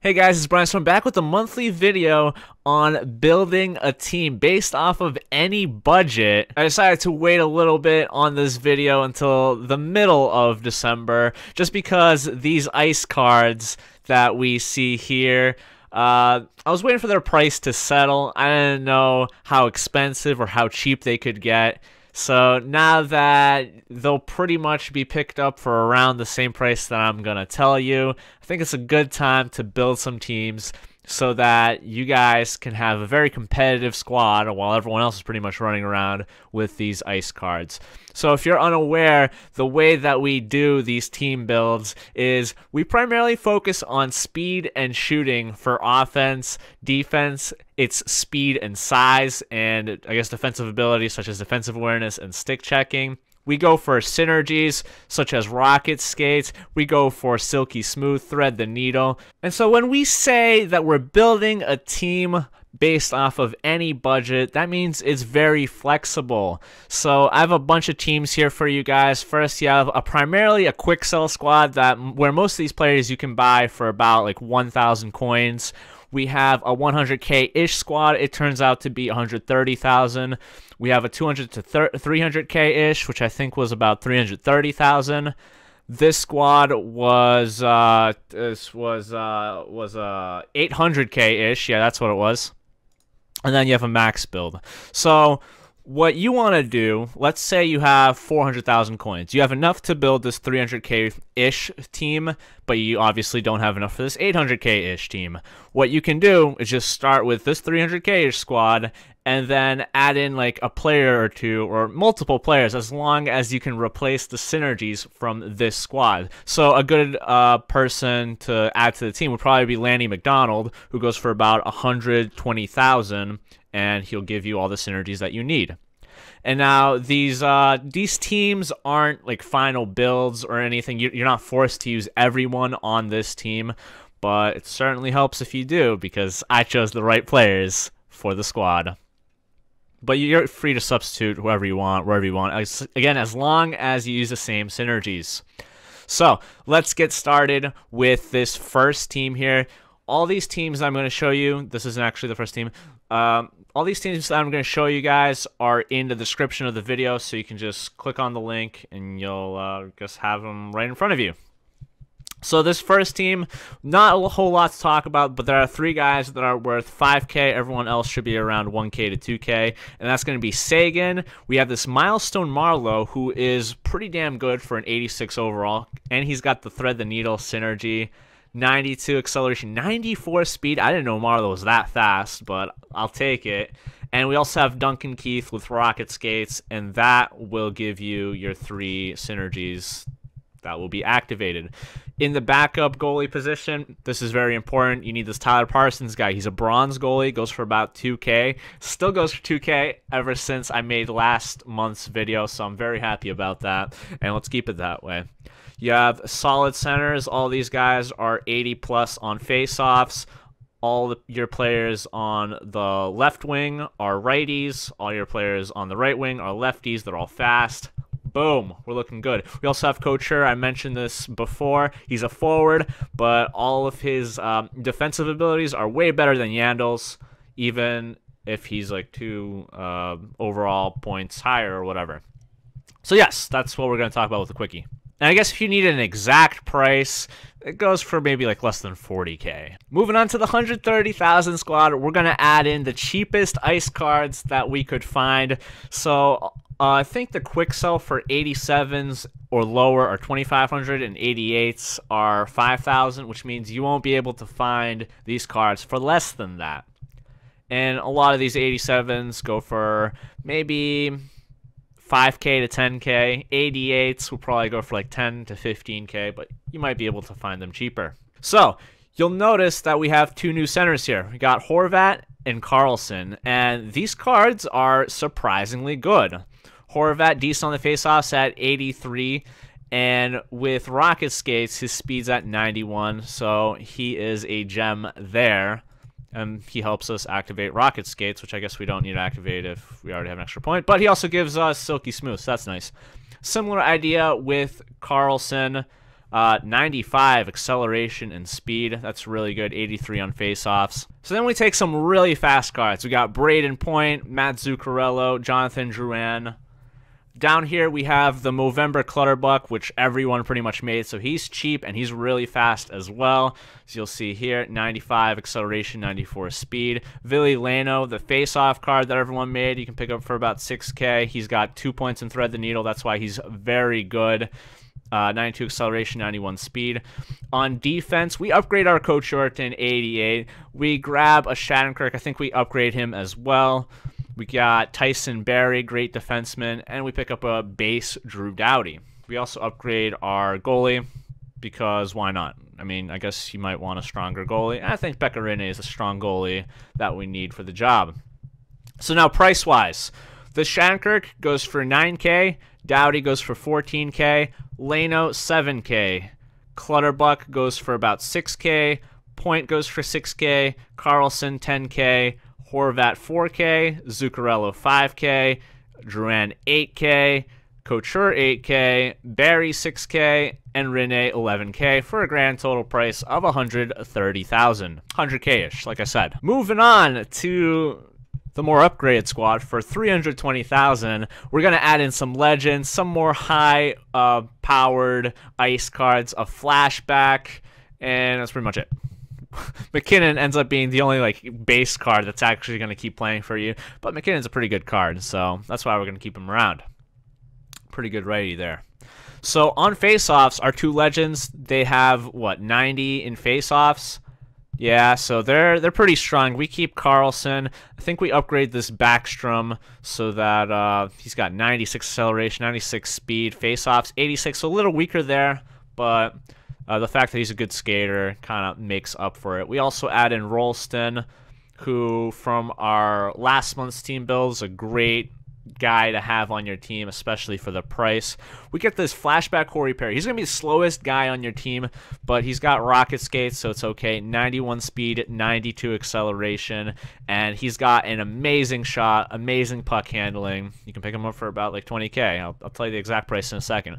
Hey guys, it's Brian, so I'm back with a monthly video on building a team based off of any budget. I decided to wait a little bit on this video until the middle of December, just because these ice cards that we see here, I was waiting for their price to settle. I didn't know how expensive or how cheap they could get. So now that they'll pretty much be picked up for around the same price that I'm going to tell you, I think it's a good time to build some teams so that you guys can have a very competitive squad while everyone else is pretty much running around with these ice cards. So if you're unaware, the way that we do these team builds is we primarily focus on speed and shooting for offense. Defense, it's speed and size, and I guess defensive abilities such as defensive awareness and stick checking. We go for synergies such as rocket skates. We go for silky smooth, thread the needle. And so when we say that we're building a team based off of any budget, that means it's very flexible. So I have a bunch of teams here for you guys. First, you have primarily a quick sell squad where most of these players you can buy for about like 1,000 coins. We have a 100k-ish squad. It turns out to be 130,000. We have a 200 to 300k-ish, which I think was about 330,000. This squad was 800k-ish. Yeah, that's what it was. And then you have a max build. So what you want to do, let's say you have 400,000 coins. You have enough to build this 300k-ish team, but you obviously don't have enough for this 800k-ish team. What you can do is just start with this 300k-ish squad and then add in like a player or two or multiple players, as long as you can replace the synergies from this squad. So a good person to add to the team would probably be Lanny McDonald, who goes for about 120,000, and he'll give you all the synergies that you need. And now these teams aren't like final builds or anything. You're not forced to use everyone on this team, but it certainly helps if you do, because I chose the right players for the squad. But you're free to substitute whoever you want, wherever you want. Again, as long as you use the same synergies. So let's get started with this first team here. All these teams I'm going to show you, this isn't actually the first team. All these teams that I'm going to show you guys are in the description of the video, so you can just click on the link and you'll just have them right in front of you. So this first team, not a whole lot to talk about, but there are 3 guys that are worth 5k. Everyone else should be around 1k to 2k, and that's going to be Sagan. We have this Milestone Marlowe, who is pretty damn good for an 86 overall, and he's got the thread the needle synergy. 92 acceleration, 94 speed. I didn't know Marlowe was that fast, but I'll take it. And we also have Duncan Keith with rocket skates, and that will give you your 3 synergies that will be activated. In the backup goalie position, this is very important. You need this Tyler Parsons guy. He's a bronze goalie, goes for about 2k. Still goes for 2k ever since I made last month's video, so I'm very happy about that, and let's keep it that way. You have solid centers. All these guys are 80 plus on faceoffs. All your players on the left wing are righties. All your players on the right wing are lefties. They're all fast. Boom, we're looking good. We also have Couture. I mentioned this before. He's a forward, but all of his defensive abilities are way better than Yandel's, even if he's like 2 overall points higher or whatever. So yes, that's what we're going to talk about with the quickie. And I guess if you need an exact price, it goes for maybe like less than 40k. Moving on to the 130,000 squad, we're going to add in the cheapest ice cards that we could find. So I think the quick sell for 87s or lower are 2,500 and 88s are 5,000, which means you won't be able to find these cards for less than that. And a lot of these 87s go for maybe 5k to 10k. 88s will probably go for like 10 to 15k, but you might be able to find them cheaper. So you'll notice that we have 2 new centers here. We got Horvat and Carlson, and these cards are surprisingly good. Horvat, decent on the faceoffs at 83, and with rocket skates, his speed's at 91, so he is a gem there. And he helps us activate rocket skates, which I guess we don't need to activate if we already have an extra point. But he also gives us silky smooth, so that's nice. Similar idea with Carlson. 95 acceleration and speed. That's really good. 83 on faceoffs. So then we take some really fast cards. We got Braden Point, Matt Zuccarello, Jonathan Drouin. Down here we have the Movember Clutterbuck, which everyone pretty much made, so he's cheap and he's really fast as well. So you'll see here, 95 acceleration, 94 speed. Ville Lano, the face-off card that everyone made, you can pick up for about 6K. He's got 2 points in Thread the Needle, that's why he's very good. 92 acceleration, 91 speed. On defense, we upgrade our Coach Yorton, 88. We grab a Shattenkirk, I think we upgrade him as well. We got Tyson Barrie, great defenseman, and we pick up a base Drew Doughty. We also upgrade our goalie because why not? I mean, I guess you might want a stronger goalie. I think Pekka Rinne is a strong goalie that we need for the job. So now price-wise, the Shattenkirk goes for 9K, Doughty goes for 14K, Lano 7K, Clutterbuck goes for about 6K, Point goes for 6K, Carlson 10K, Horvat 4K, Zuccarello 5K, Drouin 8K, Couture 8K, Barry 6K, and Rinne 11K for a grand total price of $130,000. 100K-ish, like I said. Moving on to the more upgraded squad for $320,000. We're going to add in some legends, some more high powered ice cards, a flashback, and that's pretty much it. McKinnon ends up being the only base card that's actually going to keep playing for you, but McKinnon's a pretty good card, so that's why we're going to keep him around. Pretty good righty there. So on faceoffs, our two legends, they have what, 90 in faceoffs? Yeah, so they're pretty strong. We keep Carlson. I think we upgrade this Backstrom so that he's got 96 acceleration, 96 speed, faceoffs, 86, so a little weaker there, but the fact that he's a good skater kind of makes up for it. We also add in Rolston, who from our last month's team build is a great guy to have on your team, especially for the price. We get this flashback Corey Perry. He's going to be the slowest guy on your team, but he's got rocket skates, so it's okay. 91 speed, 92 acceleration, and he's got an amazing shot, amazing puck handling. You can pick him up for about 20K. I'll tell you the exact price in a second.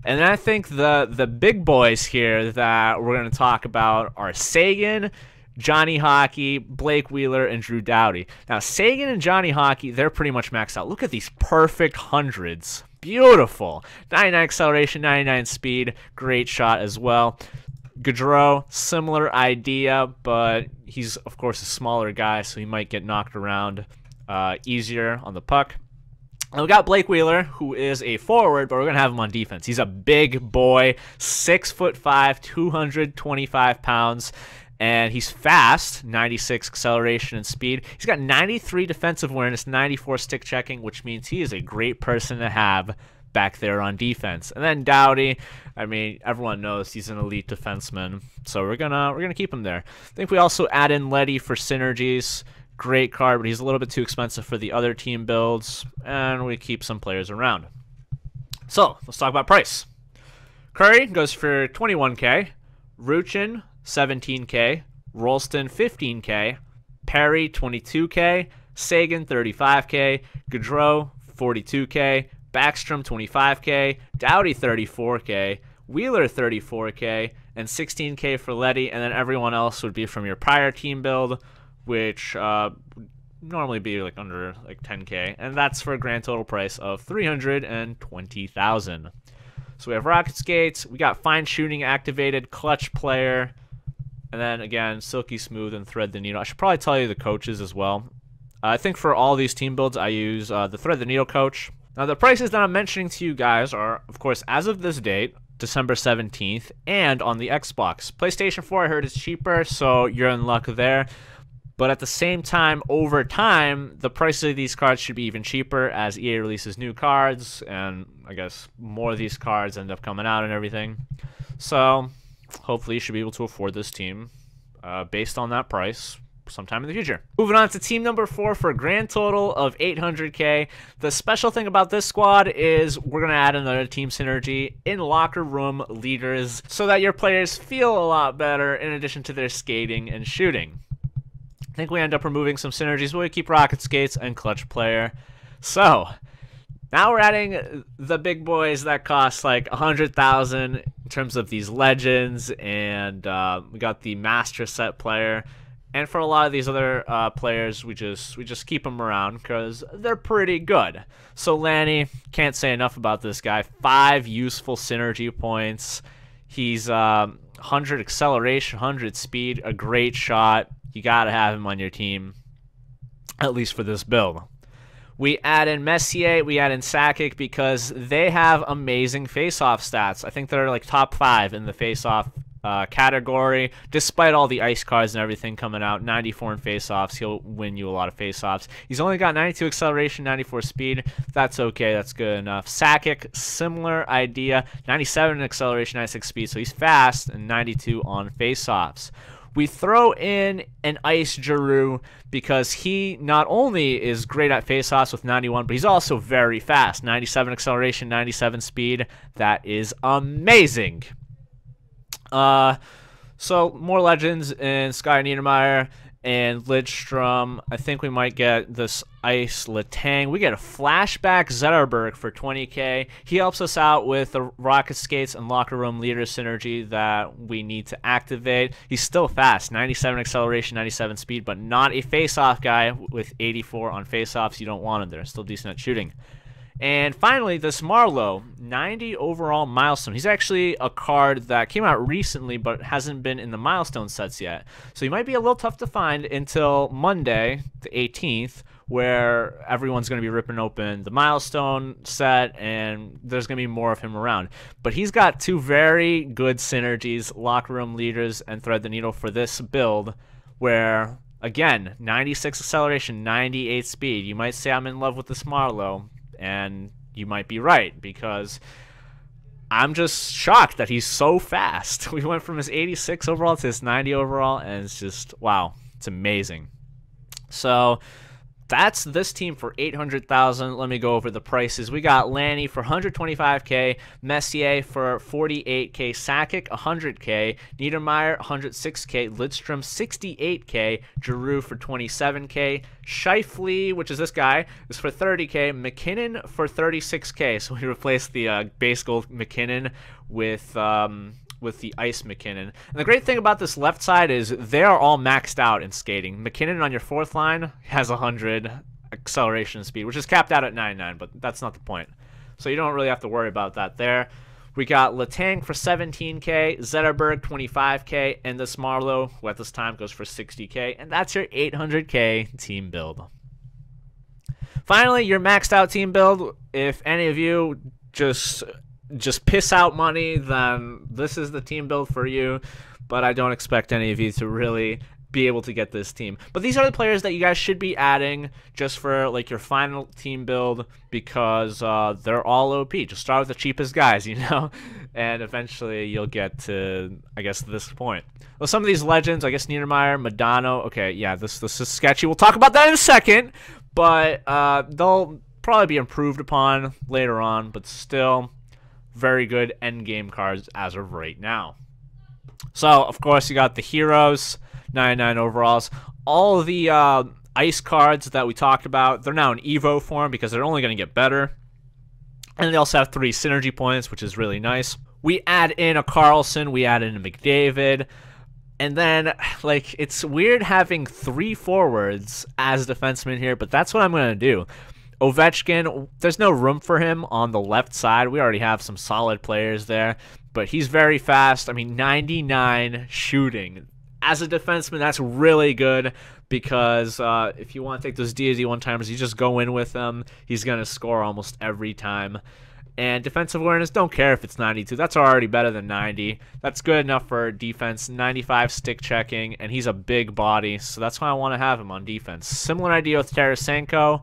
And then I think the big boys here that we're going to talk about are Sagan, Johnny Hockey, Blake Wheeler, and Drew Doughty. Now, Sagan and Johnny Hockey, they're pretty much maxed out. Look at these perfect hundreds. Beautiful. 99 acceleration, 99 speed. Great shot as well. Gaudreau, similar idea, but he's, of course, a smaller guy, so he might get knocked around easier on the puck. And we got Blake Wheeler, who is a forward, but we're going to have him on defense. He's a big boy, 6'5", 225 pounds. And he's fast, 96 acceleration and speed. He's got 93 defensive awareness, 94 stick checking, which means he is a great person to have back there on defense. And then Doughty, I mean, everyone knows he's an elite defenseman, so we're gonna keep him there. I think we also add in Leddy for synergies. Great card, but he's a little bit too expensive for the other team builds, and we keep some players around. So let's talk about price. Curry goes for 21K. Ruchin, 17K, Rolston 15K, Perry 22K, Sagan 35K, Gaudreau 42K, Backstrom 25K, Doughty 34K, Wheeler 34K, and 16K for Leddy, and then everyone else would be from your prior team build, which normally be under 10K, and that's for a grand total price of $320,000. So we have rocket skates, we got fine shooting activated, clutch player. And then, again, Silky Smooth and Thread the Needle. I should probably tell you the coaches as well. I think for all these team builds, I use the Thread the Needle coach. Now, the prices that I'm mentioning to you guys are, of course, as of this date, December 17th, and on the Xbox. PlayStation 4, I heard, is cheaper, so you're in luck there. But at the same time, over time, the price of these cards should be even cheaper as EA releases new cards, and I guess more of these cards end up coming out and everything. So hopefully you should be able to afford this team based on that price sometime in the future. Moving on to team number 4 for a grand total of 800K. The special thing about this squad is we're going to add another team synergy in locker room leaders so that your players feel a lot better in addition to their skating and shooting. I think we end up removing some synergies, but we keep rocket skates and clutch player. So now we're adding the big boys that cost 100,000 in terms of these legends, and we got the master set player. And for a lot of these other players, we just keep them around because they're pretty good. So Lanny, can't say enough about this guy. 5 useful synergy points. He's 100 acceleration, 100 speed, a great shot. You got to have him on your team, at least for this build. We add in Messier, we add in Sakic because they have amazing face-off stats. I think they're like top 5 in the face-off category, despite all the ice cards and everything coming out. 94 in face-offs. He'll win you a lot of face-offs. He's only got 92 acceleration, 94 speed. That's okay. That's good enough. Sakic, similar idea. 97 in acceleration, 96 speed. So he's fast, and 92 on face-offs. We throw in an Ice Giroux because he not only is great at face-offs with 91, but he's also very fast. 97 acceleration, 97 speed. That is amazing. So more legends in Sky Niedermeyer and Lidstrom. I think we might get this Ice Letang. We get a flashback Zetterberg for 20k. He helps us out with the rocket skates and locker room leader synergy that we need to activate. He's still fast, 97 acceleration, 97 speed, but not a face-off guy with 84 on face-offs. You don't want him there. Still decent at shooting. And finally, this Marlowe, 90 overall milestone. He's actually a card that came out recently, but hasn't been in the milestone sets yet. So he might be a little tough to find until Monday, the 18th, where everyone's going to be ripping open the milestone set, and there's going to be more of him around. But he's got 2 very good synergies, locker room leaders and thread the needle for this build, where, again, 96 acceleration, 98 speed. You might say I'm in love with this Marlowe. And you might be right, because I'm just shocked that he's so fast. We went from his 86 overall to his 90 overall, and it's just, wow, it's amazing. So that's this team for 800,000. Let me go over the prices. We got Lanny for 125k, Messier for 48k, Sakic 100k, Niedermeyer 106k, Lidstrom 68k, Giroux for 27k, Scheifele, which is this guy, is for 30k, McKinnon for 36k. So we replaced the base gold McKinnon with the Ice McKinnon. And the great thing about this left side is they are all maxed out in skating. McKinnon on your 4th line has 100 acceleration speed, which is capped out at 99, but that's not the point. So you don't really have to worry about that there. We got Letang for 17k, Zetterberg 25k, and this Marlowe, who at this time goes for 60k, and that's your 800k team build. Finally, your maxed out team build. If any of you just piss out money, then this is the team build for you. But I don't expect any of you to really be able to get this team. But these are the players that you guys should be adding just for like your final team build, because they're all OP. Just start with the cheapest guys, you know, and eventually you'll get to, I guess, this point. Well, some of these legends, I guess Niedermeyer, Modano. Okay, yeah, this is sketchy. We'll talk about that in a second, but they'll probably be improved upon later on, but still very good end game cards as of right now. So, of course, you got the heroes, 99 overalls. All of the ice cards that we talked about, they're now in Evo form because they're only going to get better. And they also have 3 synergy points, which is really nice. We add in a Carlson, we add in a McDavid. And then, like, it's weird having 3 forwards as defensemen here, but that's what I'm going to do. Ovechkin, there's no room for him on the left side. We already have some solid players there, but he's very fast. I mean, 99 shooting. As a defenseman, that's really good, because if you want to take those D one-timers, you just go in with them. He's going to score almost every time. And defensive awareness, don't care if it's 92. That's already better than 90. That's good enough for defense. 95 stick checking, and he's a big body, so that's why I want to have him on defense. Similar idea with Tarasenko.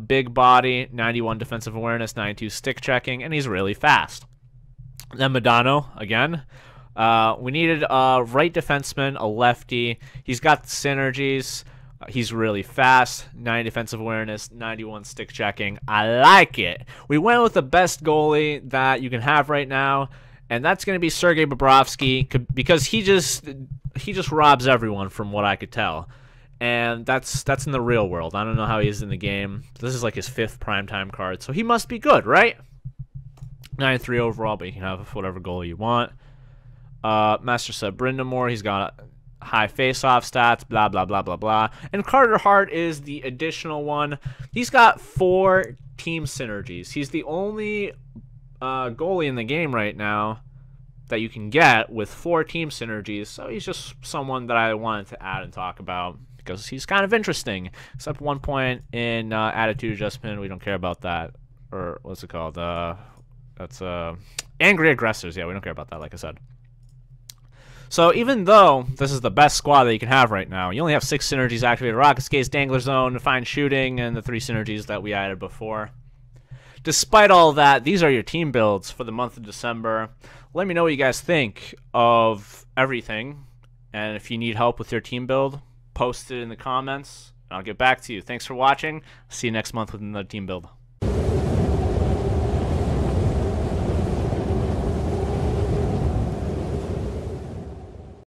Big body, 91 defensive awareness, 92 stick checking, and he's really fast. Then Modano, again. We needed a right defenseman, a lefty. He's got the synergies. He's really fast, 90 defensive awareness, 91 stick checking. I like it. We went with the best goalie that you can have right now, and that's going to be Sergei Bobrovsky, because he just robs everyone from what I could tell. And that's in the real world. I don't know how he is in the game. This is like his 5th primetime card, so he must be good, right? 93 overall, but you can have whatever goal you want. Master said Brindamore, he's got high face-off stats, blah, blah, blah, blah, blah. And Carter Hart is the additional one. He's got 4 team synergies. He's the only goalie in the game right now that you can get with 4 team synergies. So he's just someone that I wanted to add and talk about because he's kind of interesting. Except 1 point in attitude adjustment. We don't care about that. Or what's it called? That's angry aggressors. Yeah, we don't care about that, like I said. So even though this is the best squad that you can have right now, you only have 6 synergies activated: Rocket Skates, Dangler Zone, Fine Shooting, and the 3 synergies that we added before. Despite all of that, these are your team builds for the month of December. Let me know what you guys think of everything. And if you need help with your team build, post it in the comments. And I'll get back to you. Thanks for watching. See you next month with another team build.